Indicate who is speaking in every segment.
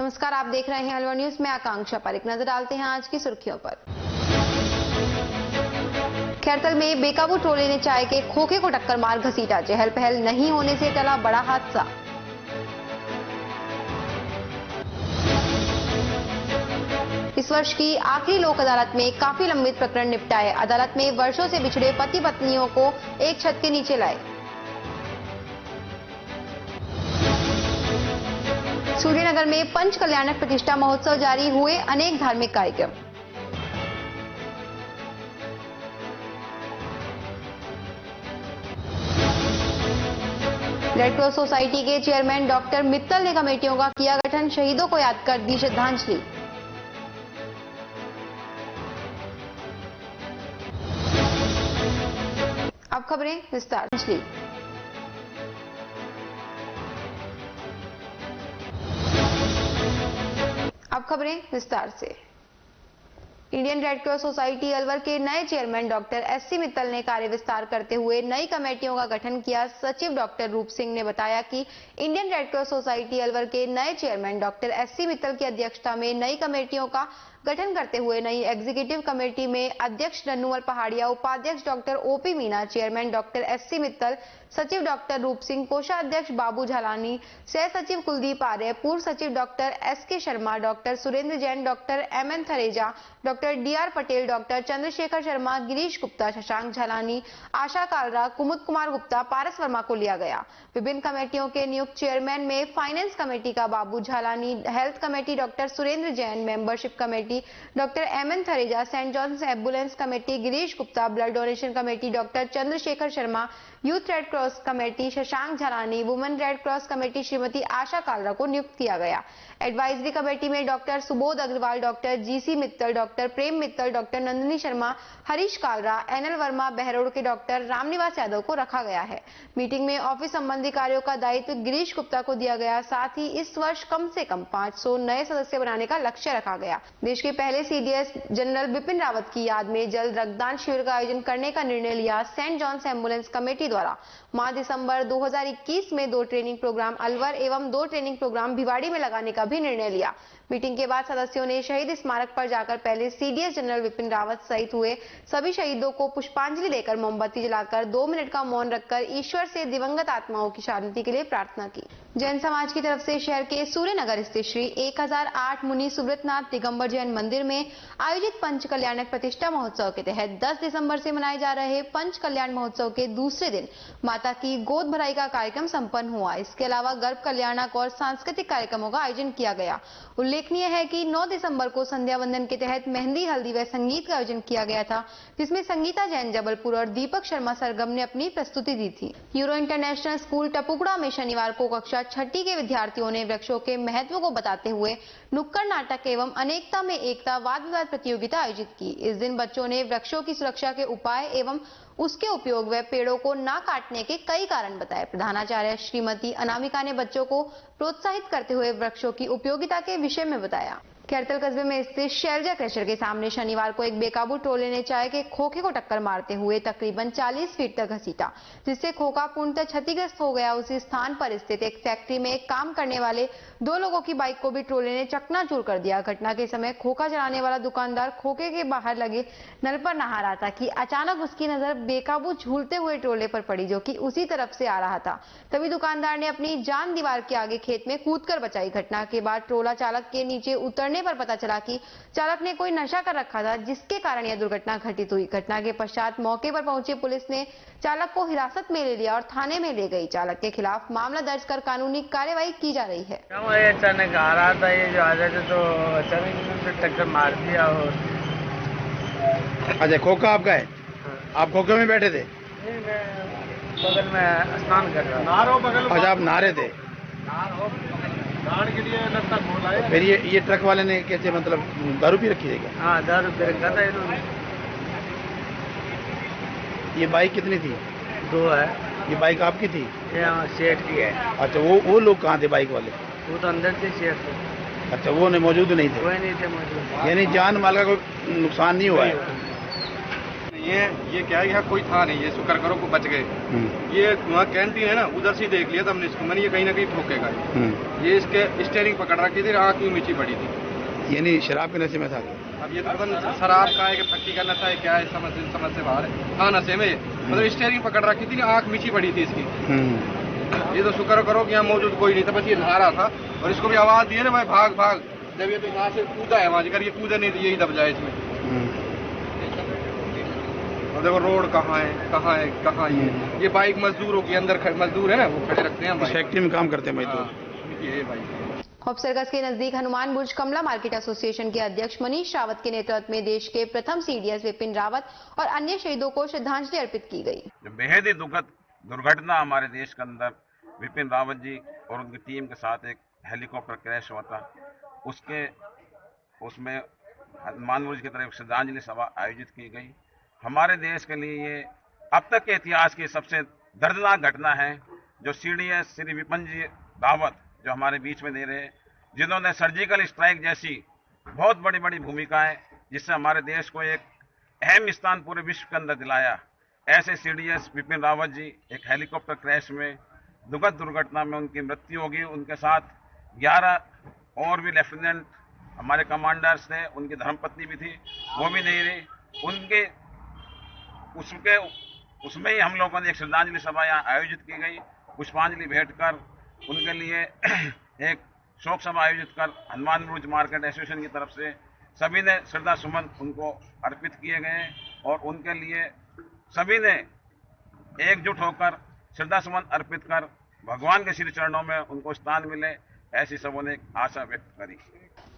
Speaker 1: नमस्कार, आप देख रहे हैं अलवर न्यूज में आकांक्षा पर। एक नजर डालते हैं आज की सुर्खियों पर। खैरतल में बेकाबू ट्रोले ने चाय के खोखे को टक्कर मार घसीटा। चहल पहल नहीं होने से टला बड़ा हादसा। इस वर्ष की आखिरी लोक अदालत में काफी लंबित प्रकरण निपटाए। अदालत में वर्षों से बिछड़े पति पत्नियों को एक छत के नीचे लाए। सूर्यनगर में पंच कल्याणक प्रतिष्ठा महोत्सव जारी, हुए अनेक धार्मिक कार्यक्रम। रेड क्रॉस सोसाइटी के चेयरमैन डॉक्टर मित्तल ने कमेटियों का किया गठन। शहीदों को याद कर दी श्रद्धांजलि। अब खबरें विस्तार से। Indian red cross society Alwar के नए चेयरमैन डॉक्टर एससी मित्तल ने कार्य विस्तार करते हुए नई कमेटियों का गठन किया। सचिव डॉक्टर रूप सिंह ने बताया कि Indian red cross society Alwar के नए चेयरमैन डॉक्टर एससी मित्तल की अध्यक्षता में नई कमेटियों का गठन करते हुए नई एग्जीक्यूटिव कमेटी में अध्यक्ष रन्नूमल पहाड़िया, उपाध्यक्ष doctor OP Meena, chairman doctor SC Mittal, सचिव डॉक्टर रूप सिंह, कोषाध्यक्ष बाबू झालानी, सह सचिव कुलदीप आर्य, पूर्व सचिव doctor S K Sharma, doctor Surendra Jain, doctor MN Thareja, doctor D R Patel, doctor Chandrashekhar Sharma, Girish Gupta, Shashank Jhalani, Asha Kalra, Kumud Kumar Gupta, Paras Verma को लिया गया। विभिन्न कमेटियों के नियुक्त चेयरमैन में फाइनेंस कमेटी का Babu Jhalani, health committee doctor Surendra Jain, membership committee doctor MN Thareja, saint John's ambulance committee Girish Gupta, blood donation committee doctor Chandrashekhar Sharma, youth red cross committee Shashank Jhalani, women red cross committee Shrimati Asha Kalra को नियुक्त किया गया। एडवाइजरी कमेटी में doctor Subodh Agarwal, doctor GC Mittal, doctor Prem Mittal, doctor Nandini Sharma, Harish Kalra, NL Verma, Behror के doctor Ramniwas Yadav को रखा गया है। मीटिंग में ऑफिस संबंधी कार्यों का दायित्व गिरीश गुप्ता को दिया गया। साथ ही इस वर्ष कम से कम 500 नए सदस्य बनाने का लक्ष्य रखा गया। देश के पहले सीडीएस जनरल बिपिन रावत की याद में जल्द रक्तदान शिविर का आयोजन करने का निर्णय लिया। सेंट जॉन्स एम्बुलेंस कमेटी द्वारा माह दिसंबर 2021 में 2 ट्रेनिंग प्रोग्राम अलवर एवं 2 ट्रेनिंग प्रोग्राम भिवाड़ी में लगाने का भी निर्णय लिया। मीटिंग के बाद सदस्यों ने शहीद स्मारक पर जाकर पहले सीडीएस जनरल बिपिन रावत सहित हुए सभी शहीदों को पुष्पांजलि देकर मोमबत्ती जलाकर 2 मिनट का मौन रखकर ईश्वर से दिवंगत आत्माओं की शांति के लिए प्रार्थना की। जैन समाज की तरफ से शहर के सूर्यनगर स्थित श्री 1008 मुनि सुब्रतनाथ दिगंबर जैन मंदिर में आयोजित पंच कल्याणक प्रतिष्ठा महोत्सव के तहत 10 दिसंबर से मनाए जा रहे पंच कल्याण महोत्सव के दूसरे दिन माता की गोद भराई का कार्यक्रम संपन्न हुआ। इसके अलावा गर्भ कल्याणक और सांस्कृतिक कार्यक्रमों का आयोजन किया गया। उल्लेखनीय है कि 9 दिसंबर को संध्या वंदन के तहत मेहंदी, हल्दी व संगीत का आयोजन किया गया था, जिसमें संगीता जैन जबलपुर और दीपक शर्मा सरगम ने अपनी प्रस्तुति दी थी। यूरो इंटरनेशनल स्कूल टपुकड़ा में शनिवार को कक्षा 6ठी के विद्यार्थियों ने वृक्षों के महत्व को बताते हुए नुक्कड़ नाटक एवं अनेकता में एकता वाद विवाद प्रतियोगिता आयोजित की। इस दिन बच्चों ने वृक्षों की सुरक्षा के उपाय एवं उसके उपयोग व पेड़ों को न काटने के कई कारण बताए। प्रधानाचार्य श्रीमती अनामिका ने बच्चों को प्रोत्साहित करते हुए वृक्षों की उपयोगिता के विषय में बताया। खैरतल कस्बे में स्थित शैलजा क्रशर के सामने शनिवार को एक बेकाबू ट्रोले ने चाय के खोखे को टक्कर मारते हुए तकरीबन 40 फीट तक घसीटा, जिससे खोखा पूर्णतः क्षतिग्रस्त हो गया। उसी स्थान पर स्थित एक फैक्ट्री में काम करने वाले 2 लोगों की बाइक को भी ट्रोले ने चकनाचूर कर दिया। घटना के समय खोखा चलाने वाला दुकानदार खोखे के बाहर लगे नल पर नहा रहा था कि अचानक उसकी नजर बेकाबू झूलते हुए ट्रोले पर पड़ी, जो कि उसी तरफ से आ रहा था। तभी दुकानदार ने अपनी जान दीवार के आगे खेत में कूदकर बचाई। घटना के बाद ट्रोला चालक के नीचे उतरने पर पता चला कि चालक ने कोई नशा कर रखा था, जिसके कारण यह दुर्घटना घटित हुई। घटना के पश्चात मौके पर पहुंची पुलिस ने चालक को हिरासत में ले लिया और थाने में ले गई। चालक के खिलाफ मामला दर्ज कर कानूनी कार्यवाही की जा रही है।
Speaker 2: अचानक आ रहा था, ये जो आ रहे थे तो अचानक टक्कर मार दिया। और
Speaker 3: अच्छा, खोखा आपका है? आप खोखे में बैठे थे?
Speaker 2: बगल में स्नान कर रहा था।
Speaker 3: अच्छा, आप नहा रहे थे?
Speaker 2: के लिए लगता है।
Speaker 3: फिर ये ट्रक वाले ने कैसे, मतलब दारू पी रखी है क्या?
Speaker 2: हाँ, दारू पी रखा था इन्होंने।
Speaker 3: ये बाइक कितनी थी?
Speaker 2: 2 है।
Speaker 3: ये बाइक आपकी थी?
Speaker 2: ये सेठ की है।
Speaker 3: अच्छा, वो लोग कहाँ थे बाइक वाले?
Speaker 2: वो तो अंदर थे, सेठ थे।
Speaker 3: अच्छा, वो मौजूद नहीं थे?
Speaker 2: कोई नहीं थे मौजूद।
Speaker 3: यानी जान माल का कोई नुकसान नहीं हुआ है?
Speaker 4: ये क्या है, यहाँ कोई था नहीं, ये शुक्र करो को बच गए। ये वहाँ कैंटीन है ना, उधर से देख लिया था हमने इसको, मैंने ये कहीं ना कहीं ठोकेगा। ये इसके स्टेयरिंग पकड़ रखी थी, आँख में नीचे पड़ी थी।
Speaker 3: यानी शराब के नशे में था।
Speaker 4: अब ये तो पता नहीं शराब का है कि फक्की का नशा है, क्या है, समझ से बाहर है। हाँ नशे में, मतलब स्टेयरिंग पकड़ रखी थी, आँख नीचे पड़ी थी इसकी। ये तो शुक्र करो कि यहाँ मौजूद कोई नहीं था, बस ये नहा रहा था और इसको भी आवाज दी है ना भाई भाग भाग, जब ये तो यहाँ से कूदा है वहां कर, ये कूदा नहीं तो यही दब जाए इसमें। और देखो रोड कहाँ है ये बाइक मजदूरों के अंदर मजदूर है ना, वो खड़े रखते हैं
Speaker 3: फैक्ट्री में काम करते हैं मजदूर।
Speaker 4: ये भाई
Speaker 1: होप सर्कस के नजदीक हनुमान बुर्ज कमला मार्केट एसोसिएशन के अध्यक्ष मनीष रावत के नेतृत्व में देश के प्रथम सीडीएस विपिन रावत और अन्य शहीदों को श्रद्धांजलि अर्पित की गई।
Speaker 5: बेहद ही दुखद दुर्घटना हमारे देश के अंदर विपिन रावत जी और उनकी टीम के साथ एक हेलीकॉप्टर क्रैश हुआ था, उसमें हनुमान बुर्ज की तरफ श्रद्धांजलि सभा आयोजित की गई। हमारे देश के लिए ये अब तक के इतिहास की सबसे दर्दनाक घटना है, जो सीडीएस श्री विपिन जी रावत जो हमारे बीच में दे रहे हैं, जिन्होंने सर्जिकल स्ट्राइक जैसी बहुत बड़ी बड़ी भूमिकाएं जिससे हमारे देश को एक अहम स्थान पूरे विश्व के अंदर दिलाया, ऐसे सीडीएस विपिन रावत जी एक हेलीकॉप्टर क्रैश में दुखद दुर्घटना में उनकी मृत्यु होगी। उनके साथ 11 और भी लेफ्टिनेंट हमारे कमांडर्स थे, उनकी धर्मपत्नी भी थी, वो भी नहीं रही। उनके उसमें ही हम लोगों ने एक श्रद्धांजलि सभा यहाँ आयोजित की गई, पुष्पांजलि भेंट कर उनके लिए एक शोक सभा आयोजित कर हनुमान बुर्ज मार्केट एसोसिएशन की तरफ से सभी ने श्रद्धा सुमन उनको अर्पित किए गए और उनके लिए सभी ने एकजुट होकर श्रद्धा सुमन अर्पित कर भगवान के श्री चरणों में उनको स्थान मिले, ऐसी सबों ने आशा व्यक्त करी।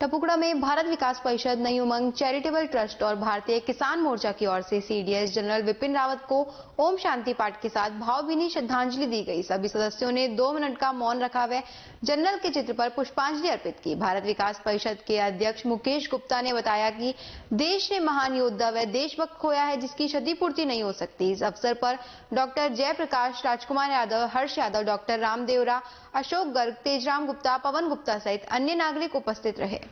Speaker 1: टपुकड़ा में भारत विकास परिषद, नई उमंग चैरिटेबल ट्रस्ट और भारतीय किसान मोर्चा की ओर से सीडीएस जनरल विपिन रावत को ओम शांति पाठ के साथ भावभीनी श्रद्धांजलि दी गई। सभी सदस्यों ने 2 मिनट का मौन रखा व जनरल के चित्र पर पुष्पांजलि अर्पित की। भारत विकास परिषद के अध्यक्ष मुकेश गुप्ता ने बताया कि देश ने महान योद्धा व देशभक्त खोया है, जिसकी क्षतिपूर्ति नहीं हो सकती। इस अवसर पर डॉक्टर जयप्रकाश, राजकुमार यादव, हर्ष यादव, डॉक्टर रामदेवरा, अशोक गर्ग, तेजराम गुप्ता, पवन गुप्ता सहित अन्य नागरिक उपस्थित रहे।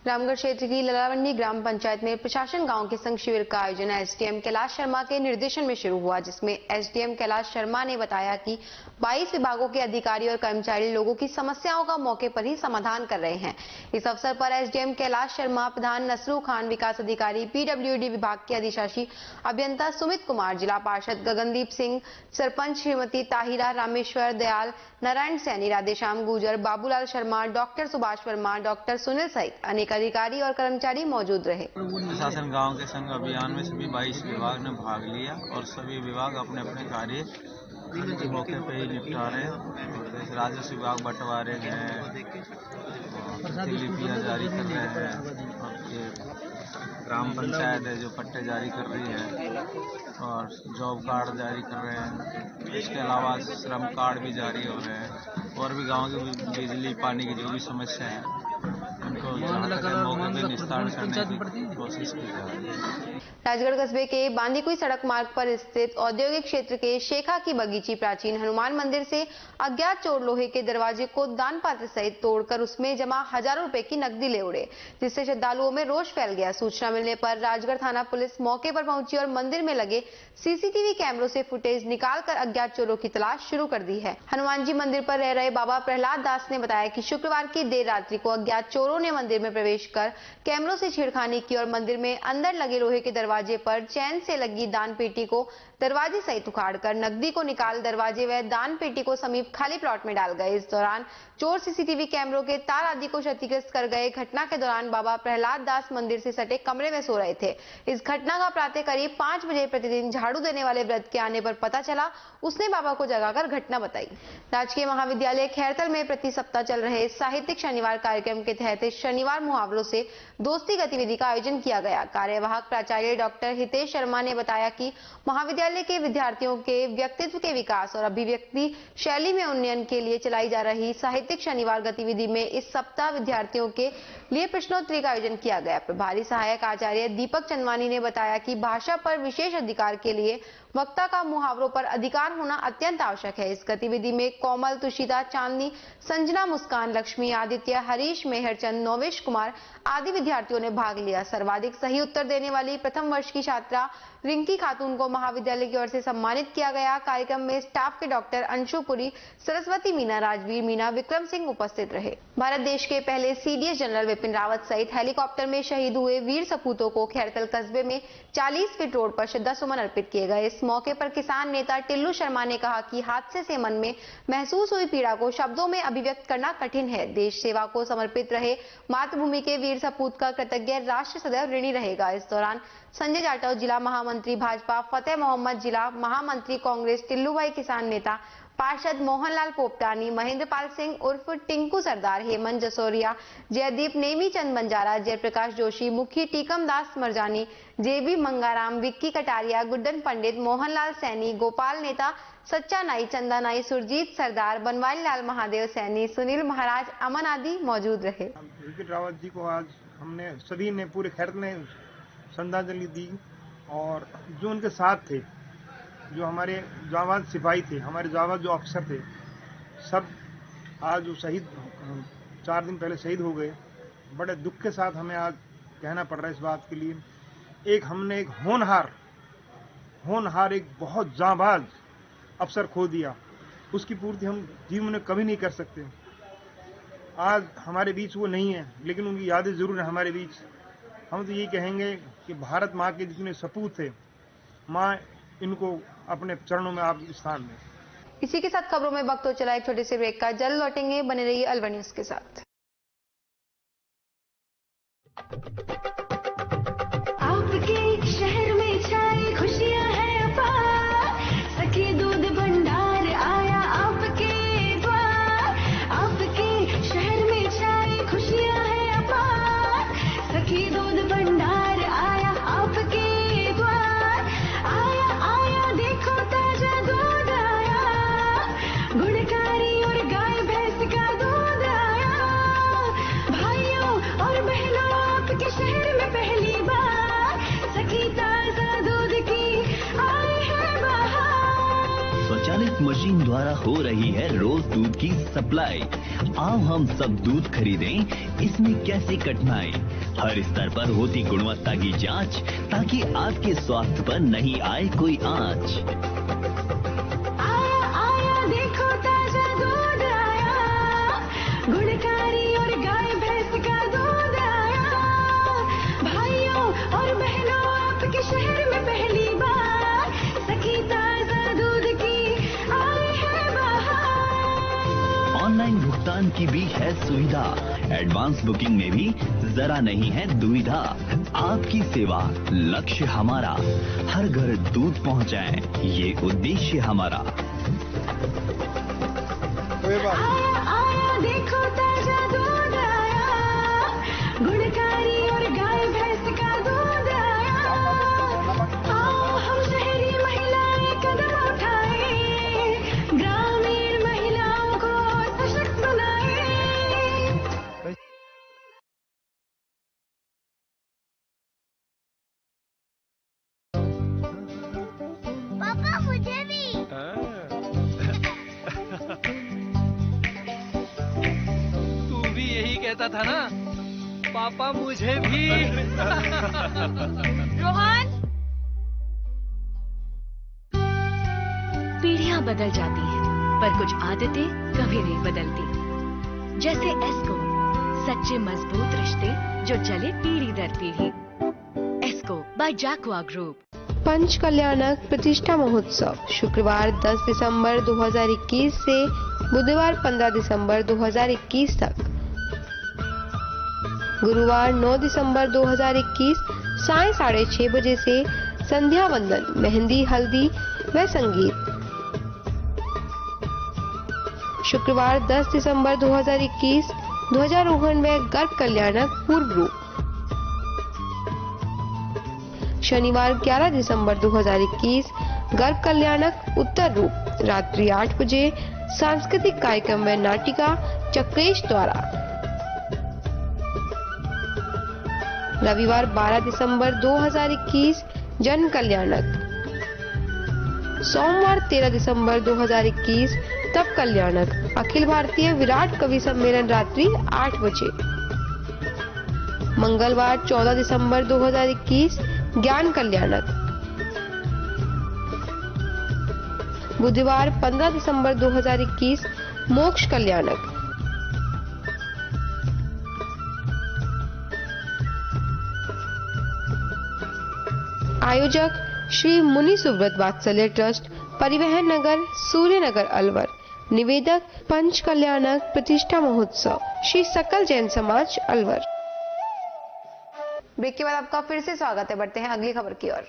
Speaker 1: रामगढ़ क्षेत्र की ललावंडी ग्राम पंचायत में प्रशासन गांव के संघ शिविर का आयोजन एसडीएम कैलाश शर्मा के निर्देशन में शुरू हुआ, जिसमें एसडीएम कैलाश शर्मा ने बताया कि 22 विभागों के अधिकारी और कर्मचारी लोगों की समस्याओं का मौके पर ही समाधान कर रहे हैं। इस अवसर पर एसडीएम कैलाश शर्मा, प्रधान नसरू खान, विकास अधिकारी पीडब्ल्यूडी विभाग के अधिशासी अभियंता सुमित कुमार, जिला पार्षद गगनदीप सिंह, सरपंच श्रीमती ताहिरा, रामेश्वर दयाल, नारायण सैनी, राधेश्याम गुजर, बाबूलाल शर्मा, डॉक्टर सुभाष वर्मा, डॉक्टर सुनील सहित अनेक अधिकारी और कर्मचारी मौजूद रहे।
Speaker 6: प्रशासन गांव के संघ अभियान में सभी 22 विभाग ने भाग लिया और सभी विभाग अपने अपने कार्य मौके पे ही निपटा रहे हैं। राजस्व विभाग बंटवारे हैं, लिपियां जारी कर रहे हैं, और ग्राम पंचायत है जो पट्टे जारी कर रही है और जॉब कार्ड जारी कर रहे हैं। इसके अलावा श्रम कार्ड भी जारी हो रहे हैं और भी गांव की बिजली पानी की जो भी समस्या है उनको मौके पर निस्तारण करने की कोशिश की जा रही है।
Speaker 1: राजगढ़ कस्बे के बांदीकुई सड़क मार्ग पर स्थित औद्योगिक क्षेत्र के शेखा की बगीची प्राचीन हनुमान मंदिर से अज्ञात चोर लोहे के दरवाजे को दान पात्र सहित तोड़कर उसमें जमा हजारों रुपए की नकदी ले उड़े, जिससे श्रद्धालुओं में रोष फैल गया। सूचना मिलने पर राजगढ़ थाना पुलिस मौके पर पहुंची और मंदिर में लगे सीसीटीवी कैमरों से फुटेज निकालकर अज्ञात चोरों की तलाश शुरू कर दी है। हनुमान जी मंदिर पर रह रहे बाबा प्रहलाद दास ने बताया कि शुक्रवार की देर रात्रि को अज्ञात चोरों ने मंदिर में प्रवेश कर कैमरों से छेड़खानी की और मंदिर में अंदर लगे लोहे के दरवाजे पर चैन से लगी दान पेटी को दरवाजे सहित उखाड़कर नकदी को निकाल दरवाजे व दान पेटी को समीप खाली प्लॉट में डाल गए। इस दौरान चोर सीसीटीवी कैमरों के तार आदि को क्षतिग्रस्त कर गए। घटना के दौरान बाबा प्रहलाद दास मंदिर से सटे कमरे में सो रहे थे। इस घटना का प्रातः करीब 5 बजे प्रतिदिन झाड़ू देने वाले व्रत के आने पर पता चला। उसने बाबा को जगाकर घटना बताई। राजकीय महाविद्यालय खैरतल में प्रति सप्ताह चल रहे साहित्यिक शनिवार कार्यक्रम के तहत शनिवार मुहावरों से दोस्ती गतिविधि का आयोजन किया गया। कार्यवाहक प्राचार्य डॉक्टर हितेश शर्मा ने बताया कि महाविद्यालय के विद्यार्थियों के व्यक्तित्व के विकास और अभिव्यक्ति शैली में उन्नयन के लिए चलाई जा रही साहित्यिक शनिवार गतिविधि में इस सप्ताह विद्यार्थियों के लिए प्रश्नोत्तरी का आयोजन किया गया। प्रभारी सहायक आचार्य दीपक चंदवानी ने बताया कि भाषा पर विशेष अधिकार के लिए वक्ता का मुहावरों पर अधिकार होना अत्यंत आवश्यक है। इस गतिविधि में कोमल, तुषिता, चांदनी, संजना, मुस्कान, लक्ष्मी, आदित्य, हरीश, मेहरचंद, नोवेश कुमार आदि विद्यार्थियों ने भाग लिया। सर्वाधिक सही उत्तर देने वाली प्रथम वर्ष की छात्रा रिंकी खातून को महाविद्यालय की ओर से सम्मानित किया गया। कार्यक्रम में स्टाफ के डॉक्टर अंशु पुरी, सरस्वती मीना, राजवीर मीना, विक्रम सिंह उपस्थित रहे। भारत देश के पहले सीडीएस जनरल विपिन रावत सहित हेलीकॉप्टर में शहीद हुए वीर सपूतों को खैरतल कस्बे में 40 फीट रोड पर श्रद्धासुमन अर्पित किए गए। इस मौके पर किसान नेता टिल्लू शर्मा ने कहा कि हादसे से मन में महसूस हुई पीड़ा को शब्दों में अभिव्यक्त करना कठिन है। देश सेवा को समर्पित रहे मातृभूमि के वीर सपूत का कृतज्ञ राष्ट्र सदैव ऋणी रहेगा। इस दौरान संजय जाटव जिला महामंत्री भाजपा, फतेह मोहम्मद जिला महामंत्री कांग्रेस, टिल्लू भाई किसान नेता, पार्षद मोहनलाल पोपटानी, महेंद्रपाल सिंह उर्फ टिंकू सरदार, हेमंत जसोरिया, जयदीप नेमी, चंद बंजारा, जयप्रकाश जोशी, मुखी, टीकम दास मरजानी, जेबी मंगाराम, विक्की कटारिया, गुड्डन पंडित, मोहनलाल सैनी, गोपाल नेता, सच्चा नाई, चंदा नाई, सुरजीत सरदार, बनवारी लाल महादेव सैनी, सुनील महाराज, अमन आदि मौजूद रहे।
Speaker 7: विपिन रावत जी को आज हमने सभी ने पूरे खैरत ने श्रद्धांजलि दी और जो उनके साथ थे, जो हमारे जाबाज सिपाही थे, हमारे जाबाज जो अफसर थे, सब आज जो शहीद 4 दिन पहले शहीद हो गए। बड़े दुख के साथ हमें आज कहना पड़ रहा है इस बात के लिए। हमने एक होनहार एक बहुत जाबाज अफसर खो दिया, उसकी पूर्ति हम जीवन में कभी नहीं कर सकते। आज हमारे बीच वो नहीं है, लेकिन उनकी यादें जरूर है हमारे बीच। हम तो यही कहेंगे कि भारत माँ के जितने सपूत थे, माँ इनको अपने चरणों में आप स्थान दें।
Speaker 1: इसी के साथ खबरों में वक्त हो चला एक छोटे से ब्रेक का। जल्द लौटेंगे, बने रहिए अलवर न्यूज के साथ।
Speaker 8: आपके शहर में छाई खुशियां हैं अपार, सखी दूध भंडार आया आपके द्वार। आपके शहर में छाई खुशियां हैं अपार, सखी दूध भंडार आया आपके द्वार। आया आया देखो ताजा दूध आया, गुणकारी और गाय भैंस का दूध आया। भाइयों और बहनों आपके शहर में पहली बार सखी ताजा दूध की आई है बहार।
Speaker 9: स्वचालित मशीन द्वारा हो रही है रोज दूध की सप्लाई। आओ हम सब दूध खरीदें, इसमें कैसे कठिनाई। हर स्तर पर होती गुणवत्ता की जांच, ताकि आपके स्वास्थ्य पर नहीं आए कोई आंच।
Speaker 8: आया आया देखो ताजा दूध आया, गुणकारी और गाय भैंस का दूध आया। भाइयों और बहनों आपके शहर में पहली बार सखी ताजा दूध की आई है बहार।
Speaker 9: ऑनलाइन भुगतान की भी है सुविधा, एडवांस बुकिंग में भी जरा नहीं है दुविधा। आपकी सेवा लक्ष्य हमारा, हर घर दूध पहुंचाएं, ये उद्देश्य हमारा।
Speaker 8: आया आया देखो ताजा दूध आया, गुणकारी और गाय भैंस का दूध आया। आओ हम शहरी महिलाएं कदम उठाएं, ग्रामीण महिलाओं को सशक्त बनाएं।
Speaker 10: पापा मुझे भी।
Speaker 11: तू भी यही कहता था ना, पापा मुझे भी।
Speaker 10: रोहन,
Speaker 12: पीढ़ियां बदल जाती हैं, पर कुछ आदतें कभी नहीं बदलती। जैसे एस्को, सच्चे मजबूत रिश्ते जो चले पीढ़ी दर पीढ़ी। एस्को बाय जैकवा ग्रुप।
Speaker 1: पंच कल्याणक प्रतिष्ठा महोत्सव शुक्रवार 10 दिसंबर 2021 से बुधवार 15 दिसंबर 2021 तक। गुरुवार 9 दिसंबर 2021 सायं 6:30 बजे से संध्या वंदन, मेहंदी, हल्दी व संगीत। शुक्रवार 10 दिसंबर 2021 ध्वजारोहण व गर्भ कल्याणक पूर्व रूप। शनिवार 11 दिसंबर 2021 गर्भ कल्याणक उत्तर रूप, रात्रि 8 बजे सांस्कृतिक कार्यक्रम व नाटिका चक्रेश द्वारा। रविवार 12 दिसंबर 2021 जन कल्याणक। सोमवार 13 दिसंबर 2021 तप कल्याणक, अखिल भारतीय विराट कवि सम्मेलन रात्रि 8 बजे। मंगलवार 14 दिसंबर 2021 ज्ञान कल्याणक। बुधवार 15 दिसंबर 2021 मोक्ष कल्याणक। आयोजक श्री मुनि सुव्रत वात्सल्य ट्रस्ट, परिवहन नगर, सूर्यनगर अलवर। निवेदक पंच कल्याणक प्रतिष्ठा महोत्सव, श्री सकल जैन समाज अलवर। ब्रेक के बाद आपका फिर से स्वागत है। बढ़ते हैं अगली खबर की ओर।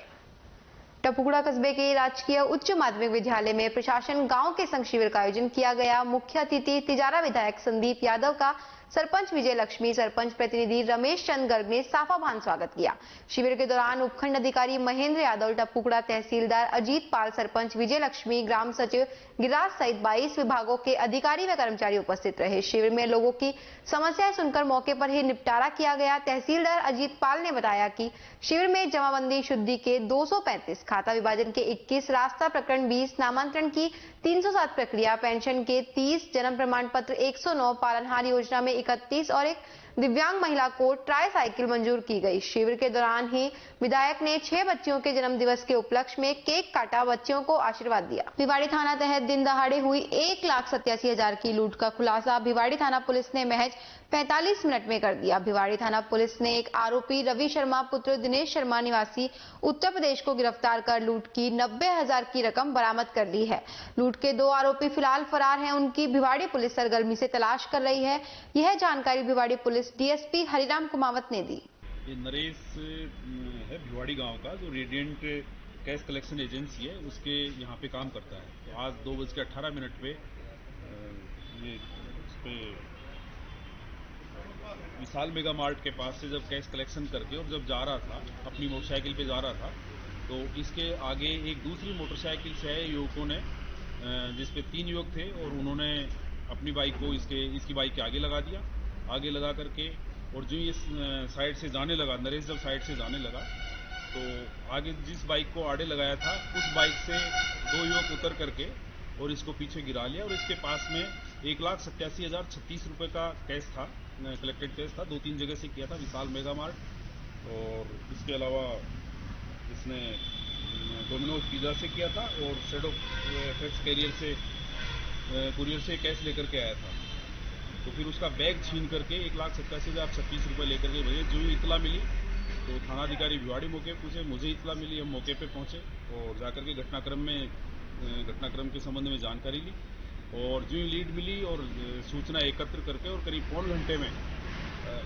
Speaker 1: टपुकड़ा कस्बे के राजकीय उच्च माध्यमिक विद्यालय में प्रशासन गांव के संघ शिविर का आयोजन किया गया। मुख्य अतिथि तिजारा विधायक संदीप यादव का सरपंच विजय लक्ष्मी, सरपंच प्रतिनिधि रमेश चंद गर्ग ने साफा बांध स्वागत किया। शिविर के दौरान उपखंड अधिकारी महेंद्र यादव, टपुकड़ा तहसीलदार अजीत पाल, सरपंच विजय लक्ष्मी, ग्राम सचिव गिरिराज सहित 22 विभागों के अधिकारी व कर्मचारी उपस्थित रहे। शिविर में लोगों की समस्याएं सुनकर मौके पर ही निपटारा किया गया। तहसीलदार अजीत पाल ने बताया कि शिविर में जमाबंदी शुद्धि के 235, खाता विभाजन के 21, रास्ता प्रकरण 20, नामांतरण की 307 प्रक्रिया, पेंशन के 30, जन्म प्रमाण पत्र 109, पालनहार योजना में 31 और एक दिव्यांग महिला को ट्राई साइकिल मंजूर की गई। शिविर के दौरान ही विधायक ने 6 बच्चियों के जन्म दिवस के उपलक्ष्य में केक काटा, बच्चियों को आशीर्वाद दिया। भिवाड़ी थाना तहत दिन दहाड़े हुई 1,87,000 की लूट का खुलासा भिवाड़ी थाना पुलिस ने महज 45 मिनट में कर दिया। भिवाड़ी थाना पुलिस ने एक आरोपी रवि शर्मा पुत्र दिनेश शर्मा निवासी उत्तर प्रदेश को गिरफ्तार कर लूट की 90,000 की रकम बरामद कर ली है। लूट के 2 आरोपी फिलहाल फरार हैं। उनकी भिवाड़ी पुलिस सरगर्मी से तलाश कर रही है। यह जानकारी भिवाड़ी पुलिस डीएसपी हरिराम कुमावत ने दी।
Speaker 13: ये नरेश है भिवाड़ी गांव का, जो रेडियंट कैश कलेक्शन एजेंसी है, उसके यहाँ पे काम करता है। तो आज 2:18 पे ये उस पे विशाल मेगा मार्ट के पास से जब कैश कलेक्शन करके और जब जा रहा था, अपनी मोटरसाइकिल पे जा रहा था, तो इसके आगे एक दूसरी मोटरसाइकिल से आए युवकों ने, जिसपे 3 युवक थे, और उन्होंने अपनी बाइक को इसकी बाइक के आगे लगा दिया। आगे लगा करके और जो ये साइड से जाने लगा, नरेश जब साइड से जाने लगा, तो आगे जिस बाइक को आड़े लगाया था उस बाइक से 2 युवक उतर करके और इसको पीछे गिरा लिया। और इसके पास में 1,87,036 रुपये का कैश था, कलेक्टेड कैश था। 2-3 जगह से किया था, विशाल मेगा मार्ट और इसके अलावा इसने डोमिनोज पिज्जा से किया था और शेडो फैक्स कुरियर से कैश लेकर के आया था। तो फिर उसका बैग छीन करके 1,87,036 रुपये लेकर के भेजे। जो इतला मिली तो थानाधिकारी भिवाड़ी मौके पूछे, मुझे इतला मिली, हम मौके पे पहुंचे और जाकर के घटनाक्रम के संबंध में जानकारी ली। और जो लीड मिली और सूचना एकत्र करके और करीब पौन घंटे में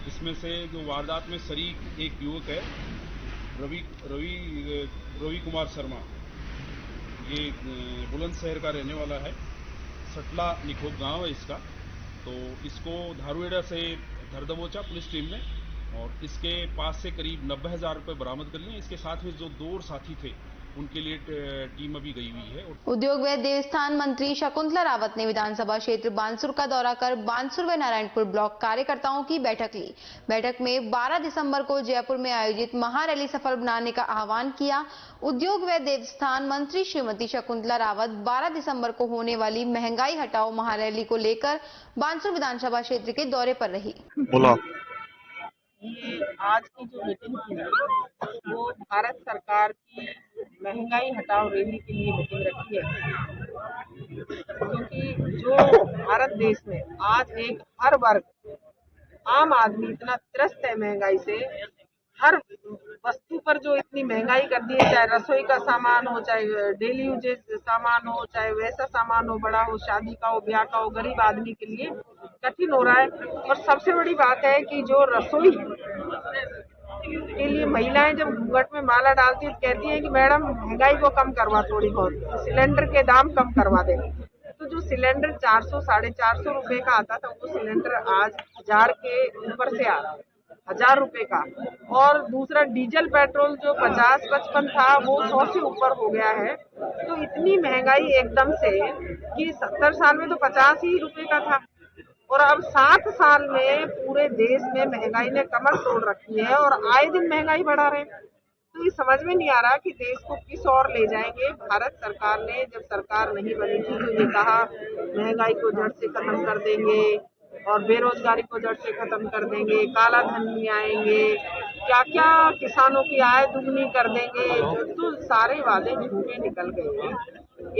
Speaker 13: इसमें से जो वारदात में शरीक एक युवक है रवि कुमार शर्मा, ये बुलंदशहर का रहने वाला है, सटला निखोप गांव है इसका। तो इसको धारुएड़ा से धर दबोचा पुलिस टीम ने और इसके पास से करीब 90,000 रुपये बरामद कर लिए। इसके साथ में जो 2 और साथी थे उनके लिए टीम अभी गई हुई है।
Speaker 1: उद्योग व देवस्थान मंत्री शकुंतला रावत ने विधानसभा क्षेत्र बानसूर का दौरा कर बानसूर व नारायणपुर ब्लॉक कार्यकर्ताओं की बैठक ली। बैठक में 12 दिसंबर को जयपुर में आयोजित महारैली सफल बनाने का आह्वान किया। उद्योग व देवस्थान मंत्री श्रीमती शकुंतला रावत 12 दिसंबर को होने वाली महंगाई हटाओ महारैली को लेकर बानसूर विधानसभा क्षेत्र के दौरे पर रही।
Speaker 14: ये आज की जो मीटिंग थी वो भारत सरकार की महंगाई हटाओ रैली के लिए मीटिंग रखी है, क्योंकि जो भारत देश में आज एक हर वर्ग आम आदमी इतना त्रस्त है महंगाई से, हर वस्तु पर जो इतनी महंगाई कर दी है, चाहे रसोई का सामान हो, चाहे डेली यूजेज सामान हो, चाहे वैसा सामान हो, बड़ा हो, शादी का हो, ब्याह का हो, गरीब आदमी के लिए कठिन हो रहा है। और सबसे बड़ी बात है कि जो रसोई के लिए महिलाएं जब घूंघट में माला डालती है तो कहती है कि मैडम महंगाई को कम करवा, थोड़ी बहुत सिलेंडर के दाम कम करवा दे। तो जो सिलेंडर 400 साढ़े 400 रुपए का आता था, वो सिलेंडर आज 1000 के ऊपर से आ रहा है, 1000 रुपए का। और दूसरा डीजल पेट्रोल जो 50-55 था वो 100 से ऊपर हो गया है। तो इतनी महंगाई एकदम से कि 70 साल में तो 50 ही रुपए का था और अब 7 साल में पूरे देश में महंगाई ने कमर तोड़ रखी है और आए दिन महंगाई बढ़ा रहे हैं। तो ये समझ में नहीं आ रहा कि देश को किस ओर ले जाएंगे। भारत सरकार ने जब सरकार नहीं बनी थी तो ये कहा महंगाई को जड़ से खत्म कर देंगे और बेरोजगारी को जड़ से खत्म कर देंगे, काला धन नहीं आएंगे क्या क्या किसानों की आय दुगनी कर देंगे, तो सारे वादे झूठे निकल गए।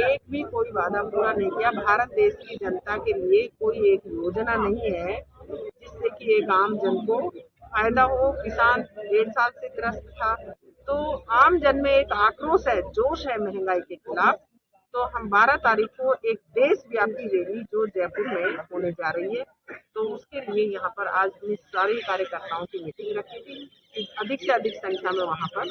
Speaker 14: एक भी कोई वादा पूरा नहीं किया। भारत देश की जनता के लिए कोई एक योजना नहीं है जिससे कि एक आम जन को फायदा हो। किसान 1.5 साल से ग्रस्त था, तो आम जन में एक आक्रोश है, जोश है महंगाई के खिलाफ। तो हम 12 तारीख को एक देशव्यापी रैली जो जयपुर में होने जा रही है, तो उसके लिए यहाँ पर आज सारे कार्यकर्ताओं की मीटिंग रखी थी। अधिक से अधिक संख्या में वहाँ पर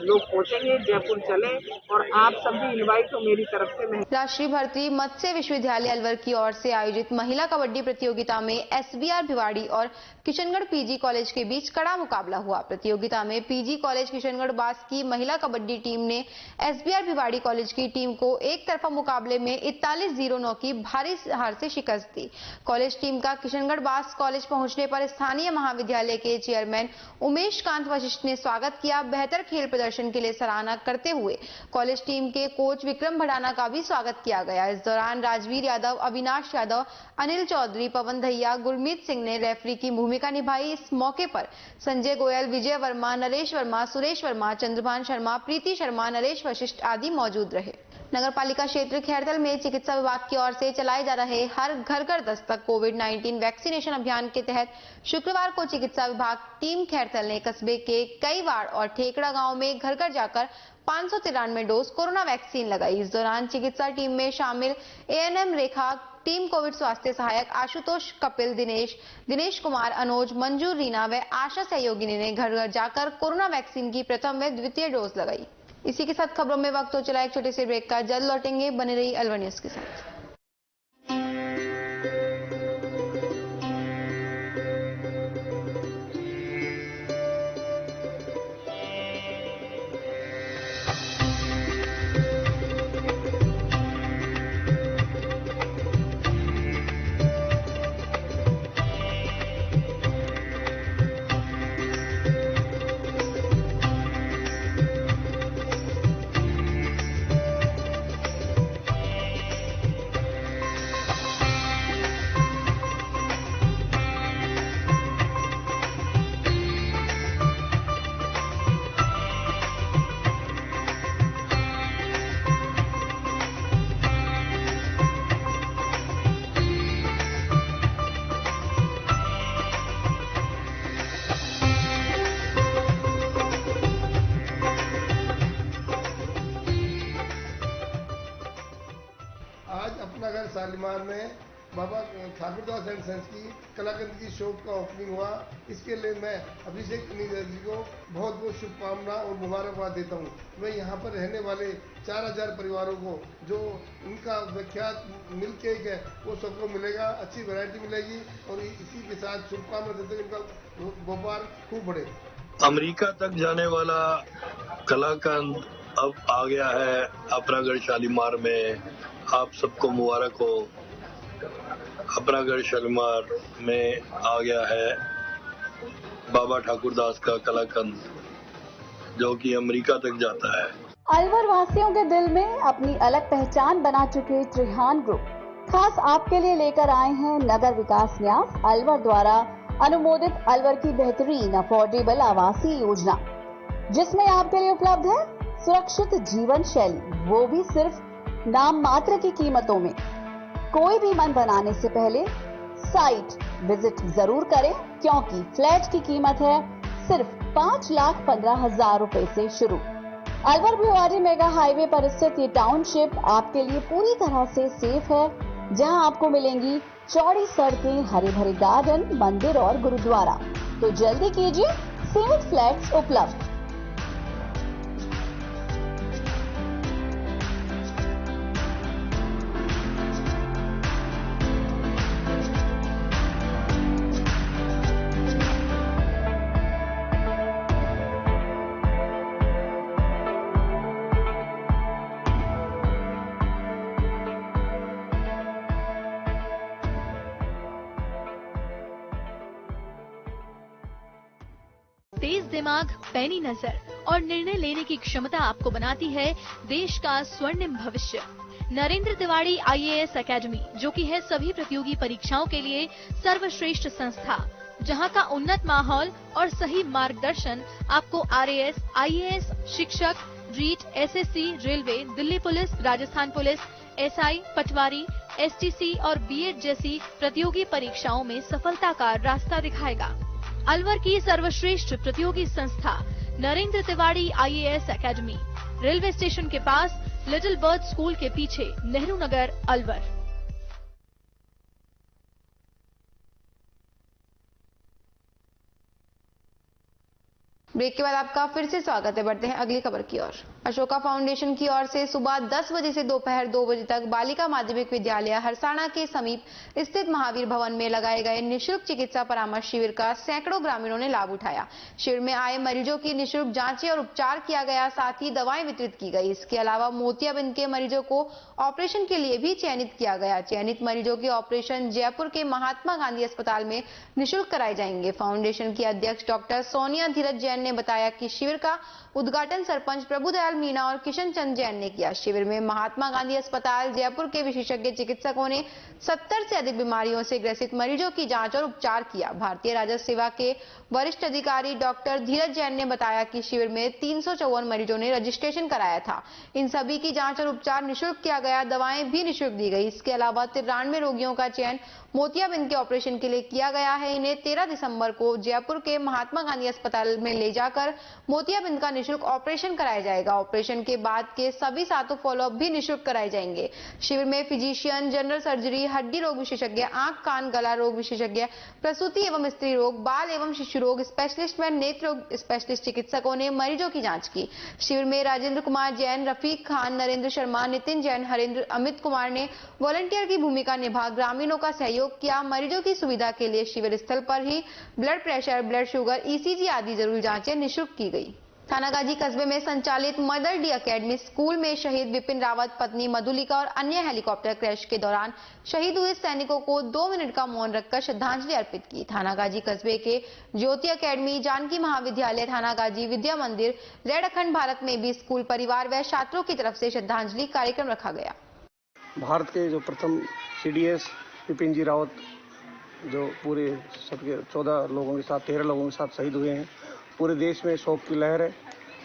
Speaker 14: लोग पहुँचेंगे, जयपुर चले, और आप सब भी इनवाइट हो मेरी तरफ से।
Speaker 1: राष्ट्रीय भर्ती मत्स्य विश्वविद्यालय अलवर की ओर से आयोजित महिला कबड्डी प्रतियोगिता में एसबीआर भिवाड़ी और किशनगढ़ पीजी कॉलेज के बीच कड़ा मुकाबला हुआ। प्रतियोगिता में पीजी कॉलेज किशनगढ़ बास की महिला कबड्डी टीम ने एसबीआर भिवाड़ी कॉलेज की टीम को एक तरफा मुकाबले में 41-09 की भारी हार से शिकस्त दी। कॉलेज टीम का किशनगढ़ बास कॉलेज पहुंचने पर स्थानीय महाविद्यालय के चेयरमैन उमेश कांत वशिष्ठ ने स्वागत किया। बेहतर खेल प्रदर्शन के लिए सराहना करते हुए कॉलेज टीम के कोच विक्रम भड़ाना का भी स्वागत किया गया। इस दौरान राजवीर यादव, अविनाश यादव, अनिल चौधरी, पवन दहिया, गुरमीत सिंह ने रेफरी की भूमिका निभाई। इस मौके पर संजय गोयल, विजय वर्मा, नरेश वर्मा, सुरेश वर्मा, चंद्रभान शर्मा, प्रीति शर्मा, नरेश वशिष्ठ आदि मौजूद रहे। नगर पालिका क्षेत्र खैरथल में चिकित्सा विभाग की ओर से चलाए जा रहे हर घर घर दस्तक कोविड-19 वैक्सीनेशन अभियान के तहत शुक्रवार को चिकित्सा विभाग टीम खैरथल ने कस्बे के कई वार्ड और ठेकड़ा गांव में घर घर जाकर 593 डोज कोरोना वैक्सीन लगाई। इस दौरान चिकित्सा टीम में शामिल एएनएम रेखा, टीम कोविड स्वास्थ्य सहायक आशुतोष, कपिल, दिनेश कुमार, अनुज, मंजू, रीना व आशा सहयोगिनी ने घर घर जाकर कोरोना वैक्सीन की प्रथम व द्वितीय डोज लगाई। इसी के साथ खबरों में वक्त हो चला एक छोटे से ब्रेक का। जल्द लौटेंगे, बने रहिए अलवर न्यूज के साथ।
Speaker 7: शालीमार में बाबा ठाकुरदास एंड सन्स की कलाकंद की शॉप का ओपनिंग हुआ। इसके लिए मैं अभिषेक जी को बहुत बहुत शुभकामना और मुबारकबाद देता हूँ। मैं यहाँ पर रहने वाले 4000 परिवारों को जो उनका विख्यात मिल्क केक है वो सबको मिलेगा, अच्छी वैरायटी मिलेगी और इसी के साथ शुभकामना देते हुए इनका व्यापार खूब बढ़े।
Speaker 15: अमेरिका तक जाने वाला कलाकंद अब आ गया है अपनागढ़ शालीमार में। आप सबको मुबारक हो। अपनागढ़ शालीमार में आ गया है बाबा ठाकुरदास का कलाकंद जो कि अमेरिका तक जाता है।
Speaker 16: अलवर वासियों के दिल में अपनी अलग पहचान बना चुके त्रिहान ग्रुप खास आपके लिए लेकर आए हैं नगर विकास न्यास अलवर द्वारा अनुमोदित अलवर की बेहतरीन अफोर्डेबल आवासीय योजना, जिसमें आपके लिए उपलब्ध है सुरक्षित जीवन शैली, वो भी सिर्फ नाम मात्र की कीमतों में। कोई भी मन बनाने से पहले साइट विजिट जरूर करें, क्योंकि फ्लैट की कीमत है सिर्फ 5,15,000 रुपए से शुरू। अलवर भिवाड़ी मेगा हाईवे पर स्थित ये टाउनशिप आपके लिए पूरी तरह से सेफ है, जहां आपको मिलेंगी चौड़ी सड़कें, हरे भरे गार्डन, मंदिर और गुरुद्वारा। तो जल्दी कीजिए, सीमित फ्लैट्स उपलब्ध।
Speaker 17: तेज दिमाग, पैनी नजर और निर्णय लेने की क्षमता आपको बनाती है देश का स्वर्णिम भविष्य। नरेंद्र तिवारी IAS एकेडमी, जो कि है सभी प्रतियोगी परीक्षाओं के लिए सर्वश्रेष्ठ संस्था, जहां का उन्नत माहौल और सही मार्गदर्शन आपको RAS, IAS, शिक्षक, REET, SSC, railway, Delhi police, Rajasthan police, SI, Patwari, STC और BEd जैसी प्रतियोगी परीक्षाओं में सफलता का रास्ता दिखाएगा। अलवर की सर्वश्रेष्ठ प्रतियोगी संस्था Narendra Tiwari IAS academy, railway station के पास, लिटिल बर्ड स्कूल के पीछे, नेहरू नगर, अलवर।
Speaker 1: ब्रेक के बाद आपका फिर से स्वागत है। बढ़ते हैं अगली खबर की ओर। अशोका फाउंडेशन की ओर से सुबह 10 बजे से दोपहर 2 बजे तक बालिका माध्यमिक विद्यालय हरसाणा के समीप स्थित महावीर भवन में लगाए गए निःशुल्क चिकित्सा परामर्श शिविर का सैकड़ों ग्रामीणों ने लाभ उठाया। शिविर में आए मरीजों की निःशुल्क जांचें और उपचार किया गया, साथ ही दवाएं वितरित की गई। इसके अलावा मोतियाबिंद के मरीजों को ऑपरेशन के लिए भी चयनित किया गया। चयनित मरीजों के ऑपरेशन जयपुर के महात्मा गांधी अस्पताल में निःशुल्क कराए जाएंगे। फाउंडेशन की अध्यक्ष डॉक्टर सोनिया धीरज जैन ने बताया कि शिविर का उद्घाटन सरपंच प्रभुदयाल मीणा और किशन चंद जैन ने किया। शिविर में महात्मा गांधी अस्पताल जयपुर के विशेषज्ञ चिकित्सकों ने 70 से अधिक बीमारियों से ग्रसित मरीजों की जांच और उपचार किया। भारतीय राजस्व सेवा के वरिष्ठ अधिकारी डॉक्टर धीरज जैन ने बताया कि शिविर में 354 मरीजों ने रजिस्ट्रेशन कराया था। इन सभी की जांच और उपचार निःशुल्क किया गया, दवाएं भी निःशुल्क दी गई। इसके अलावा 93 रोगियों का चयन मोतियाबिंद के ऑपरेशन के लिए किया गया है। इन्हें 13 दिसंबर को जयपुर के महात्मा गांधी अस्पताल में ले जाकर मोतियाबिंद का निःशुल्क ऑपरेशन कराया जाएगा। ऑपरेशन के बाद के सभी 7 फॉलोअप भी निःशुल्क कराए जाएंगे। शिविर में फिजिशियन, जनरल सर्जरी, हड्डी रोग विशेषज्ञ, आंख कान गला रोग विशेषज्ञ, प्रसूति एवं स्त्री रोग, बाल एवं शिशु रोग स्पेशलिस्ट व नेत्र रोग स्पेशलिस्ट चिकित्सकों ने मरीजों की जांच की। शिविर में राजेंद्र कुमार जैन, रफीक खान, नरेंद्र शर्मा, नितिन जैन, हरेंद्र, अमित कुमार ने वॉलंटियर की भूमिका निभा ग्रामीणों का सहयोग किया। मरीजों की सुविधा के लिए शिविर स्थल पर ही blood pressure, blood sugar, ECG आदि जरूरी जांचें निःशुल्क की गई। थानागाजी कस्बे में संचालित मदर डी अकेडमी स्कूल में शहीद विपिन रावत, पत्नी मधुलिका और अन्य हेलीकॉप्टर क्रैश के दौरान शहीद हुए सैनिकों को 2 मिनट का मौन रखकर श्रद्धांजलि अर्पित की। थानागाजी कस्बे के ज्योति अकेडमी, जानकी महाविद्यालय, थानागाजी विद्या मंदिर, रेड अखंड भारत में भी स्कूल परिवार व छात्रों की तरफ से श्रद्धांजलि कार्यक्रम रखा गया।
Speaker 18: भारत के जो प्रथम CDS विपिन जी रावत जो पूरे सबके 14 लोगों के साथ 13 लोगों के साथ शहीद हुए हैं, पूरे देश में शोक की लहर है।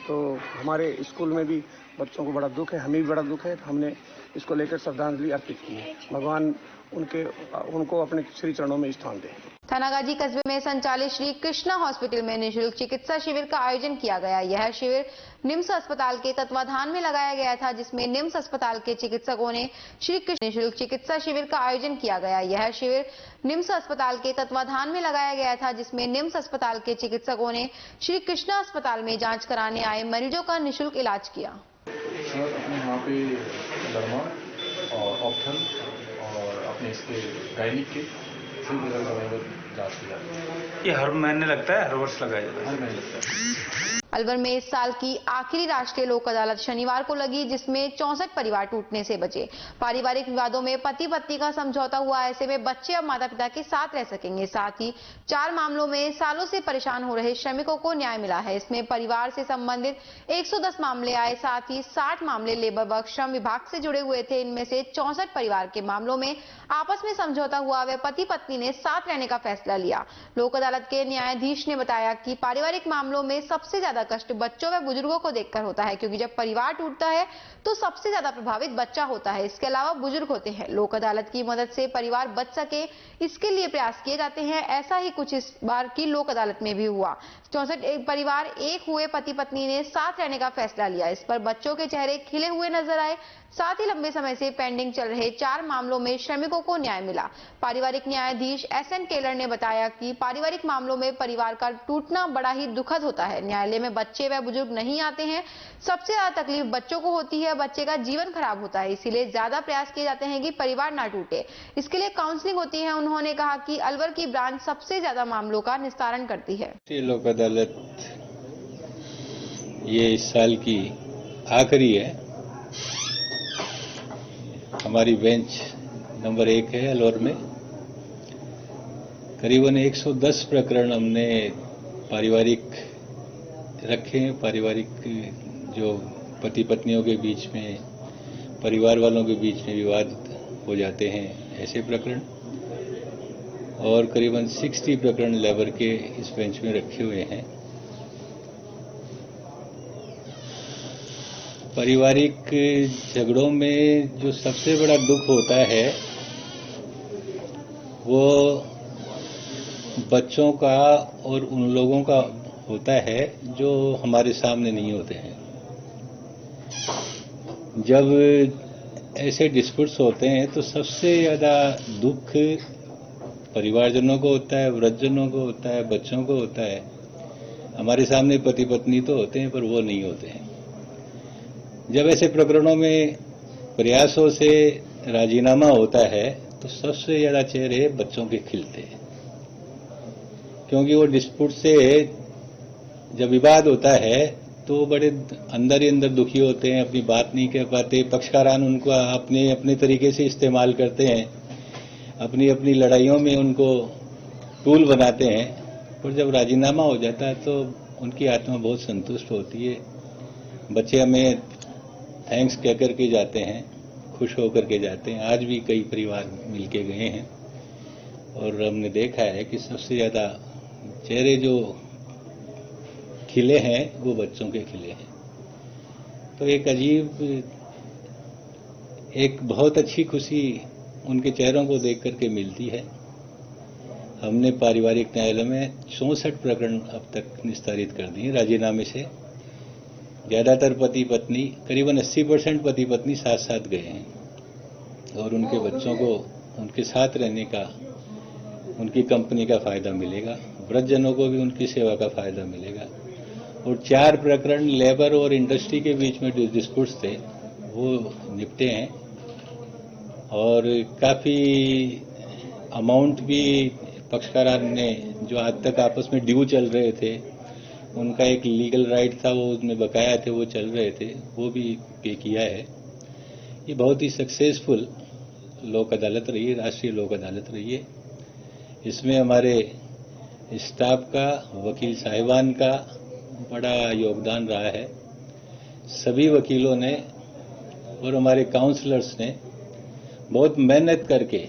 Speaker 18: तो हमारे स्कूल में भी बच्चों को बड़ा दुख है, हमें भी बड़ा दुख है। हमने इसको लेकर श्रद्धांजलि अर्पित की है। भगवान उनको अपने श्री चरणों में स्थान दे।
Speaker 1: थानागाजी कस्बे में संचालित श्री कृष्णा हॉस्पिटल में निःशुल्क चिकित्सा शिविर का आयोजन किया गया। यह शिविर निम्स अस्पताल के तत्वाधान में लगाया गया था, जिसमें निम्स अस्पताल के चिकित्सकों ने श्री कृष्ण निःशुल्क चिकित्सा शिविर का आयोजन किया गया। यह शिविर निम्स अस्पताल के तत्वाधान में लगाया गया था, जिसमें निम्स अस्पताल के चिकित्सकों ने श्री कृष्णा अस्पताल में जांच कराने आए मरीजों का निःशुल्क इलाज किया।
Speaker 19: सर अपने यहाँ पे डर्मा और ऑप्थल और अपने इसके गायनिक के सभी प्रकार का जांच की जाती है।
Speaker 20: ये हर महीने लगता है, हर वर्ष लगाया जाता है?
Speaker 19: हर महीने लगता है।
Speaker 1: अलवर में इस साल की आखिरी राष्ट्रीय लोक अदालत शनिवार को लगी, जिसमें 64 परिवार टूटने से बचे। पारिवारिक विवादों में पति पत्नी का समझौता हुआ, ऐसे में बच्चे अब माता पिता के साथ रह सकेंगे। साथ ही 4 मामलों में सालों से परेशान हो रहे श्रमिकों को न्याय मिला है। इसमें परिवार से संबंधित 110 मामले आए, साथ ही 60 मामले लेबर वर्क श्रम विभाग से जुड़े हुए थे। इनमें से 64 परिवार के मामलों में आपस में समझौता हुआ व पति पत्नी ने साथ रहने का फैसला लिया। लोक अदालत के न्यायाधीश ने बताया कि पारिवारिक मामलों में सबसे ज्यादा कष्ट बच्चों व बुजुर्गों को देखकर होता है, क्योंकि जब परिवार टूटता है तो सबसे ज्यादा प्रभावित बच्चा होता है। इसके अलावा बुजुर्ग होते हैं। लोक अदालत की मदद से परिवार बच सके, इसके लिए प्रयास किए जाते हैं। ऐसा ही कुछ इस बार की लोक अदालत में भी हुआ। 64 परिवार एक हुए, पति पत्नी ने साथ रहने का फैसला लिया। इस पर बच्चों के चेहरे खिले हुए नजर आए। साथ ही लंबे समय से पेंडिंग चल रहे 4 मामलों में श्रमिकों को न्याय मिला। पारिवारिक न्यायाधीश SN टेलर ने बताया कि पारिवारिक मामलों में परिवार का टूटना बड़ा ही दुखद होता है। न्यायालय में बच्चे व बुजुर्ग नहीं आते हैं। सबसे ज्यादा तकलीफ बच्चों को होती है, बच्चे का जीवन खराब होता है। इसीलिए ज्यादा प्रयास किए जाते हैं कि परिवार ना टूटे। इसके लिए काउंसलिंग होती है। उन्होंने कहा कि अलवर की ब्रांच सबसे ज्यादा मामलों का निस्तारण करती है।
Speaker 21: लोक अदालत ये इस साल की आखिरी है। हमारी बेंच नंबर 1 है अलवर में। करीबन 110 प्रकरण हमने पारिवारिक रखे हैं। पारिवारिक जो पति पत्नियों के बीच में, परिवार वालों के बीच में विवाद हो जाते हैं, ऐसे प्रकरण। और करीबन 60 प्रकरण लेबर के इस बेंच में रखे हुए हैं। पारिवारिक झगड़ों में जो सबसे बड़ा दुख होता है वो बच्चों का और उन लोगों का होता है जो हमारे सामने नहीं होते हैं। जब ऐसे डिस्प्यूट्स होते हैं तो सबसे ज़्यादा दुख परिवारजनों को होता है, वृद्धजनों को होता है, बच्चों को होता है। हमारे सामने पति पत्नी तो होते हैं पर वो नहीं होते हैं। जब ऐसे प्रकरणों में प्रयासों से राजीनामा होता है तो सबसे ज़्यादा चेहरे बच्चों के खिलते हैं, क्योंकि वो डिस्प्यूट से जब विवाद होता है तो बड़े अंदर ही अंदर दुखी होते हैं, अपनी बात नहीं कह पाते। पक्षकारान उनको अपने अपने तरीके से इस्तेमाल करते हैं, अपनी अपनी लड़ाइयों में उनको टूल बनाते हैं। पर जब राजीनामा हो जाता है तो उनकी आत्मा बहुत संतुष्ट होती है। बच्चे हमें थैंक्स कह कर के जाते हैं, खुश होकर के जाते हैं। आज भी कई परिवार मिल के गए हैं और हमने देखा है कि सबसे ज़्यादा चेहरे जो खिले हैं वो बच्चों के खिले हैं। तो एक अजीब, एक बहुत अच्छी खुशी उनके चेहरों को देख करके मिलती है। हमने पारिवारिक न्यायालय में 64 प्रकरण अब तक निस्तारित कर दिए राजीनामे से। ज़्यादातर पति पत्नी, करीबन 80% पति पत्नी साथ साथ गए हैं और उनके बच्चों को उनके साथ रहने का, उनकी कंपनी का फायदा मिलेगा। वृद्धजनों को भी उनकी सेवा का फायदा मिलेगा। और 4 प्रकरण लेबर और इंडस्ट्री के बीच में जो डिस्प्यूट्स थे वो निपटे हैं और काफ़ी अमाउंट भी पक्षकारान ने, जो आज तक आपस में ड्यू चल रहे थे, उनका एक लीगल राइट था, वो उसमें बकाया थे, वो चल रहे थे, वो भी पे किया है। ये बहुत ही सक्सेसफुल लोक अदालत रही है, राष्ट्रीय लोक अदालत रही है। इसमें हमारे स्टाफ का, वकील साहिबान का बड़ा योगदान रहा है। सभी वकीलों ने और हमारे काउंसलर्स ने बहुत मेहनत करके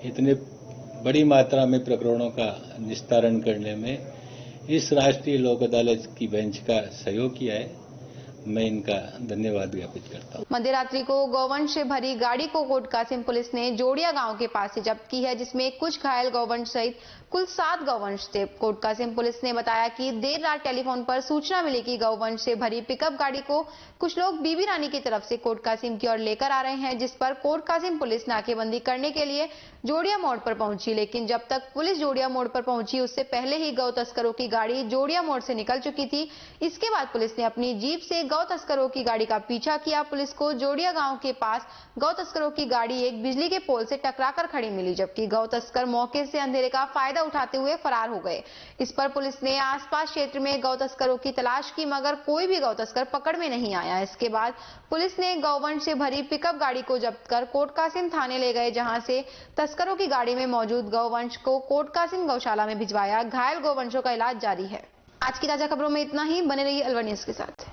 Speaker 21: इतने बड़ी मात्रा में प्रकरणों का निस्तारण करने में इस राष्ट्रीय लोक अदालत की बेंच का सहयोग किया है। मैं इनका धन्यवाद ज्ञापित करता हूँ।
Speaker 1: मध्य रात्रि को गौवंश से भरी गाड़ी को कोट कासिम पुलिस ने जोड़िया गांव के पास से जब्त की है, जिसमें कुछ घायल गौवंश सहित कुल 7 गौवंश थे। कोट कासिम पुलिस ने बताया कि देर रात टेलीफोन पर सूचना मिली कि गौवंश से भरी पिकअप गाड़ी को कुछ लोग बीबी रानी की तरफ से कोट कासिम की ओर लेकर आ रहे हैं, जिस पर कोट कासिम पुलिस नाकेबंदी करने के लिए जोड़िया मोड़ पर पहुंची। लेकिन जब तक पुलिस जोड़िया मोड़ पर पहुंची उससे पहले ही गौ तस्करों की गाड़ी जोड़िया मोड़ से निकल चुकी थी। इसके बाद पुलिस ने अपनी जीप से गौ तस्करों की गाड़ी का पीछा किया। पुलिस को जोड़िया गांव के पास गौ तस्करों की गाड़ी एक बिजली के पोल से टकराकर खड़ी मिली, जबकि गौ तस्कर मौके से अंधेरे का फायदा उठाते हुए फरार हो गए। इस पर पुलिस ने आसपास क्षेत्र में गौ तस्करों की तलाश की, मगर कोई भी गौ तस्कर पकड़ में नहीं आया। इसके बाद पुलिस ने गौवंश से भरी पिकअप गाड़ी को जब्त कर कोट कासिम थाने ले गए, जहां से तस्करों की गाड़ी में मौजूद गौवंश को कोट कासिम गौशाला में भिजवाया। घायल गौवंशों का इलाज जारी है। आज की ताजा खबरों में इतना ही। बने रहिए अलवर न्यूज के साथ।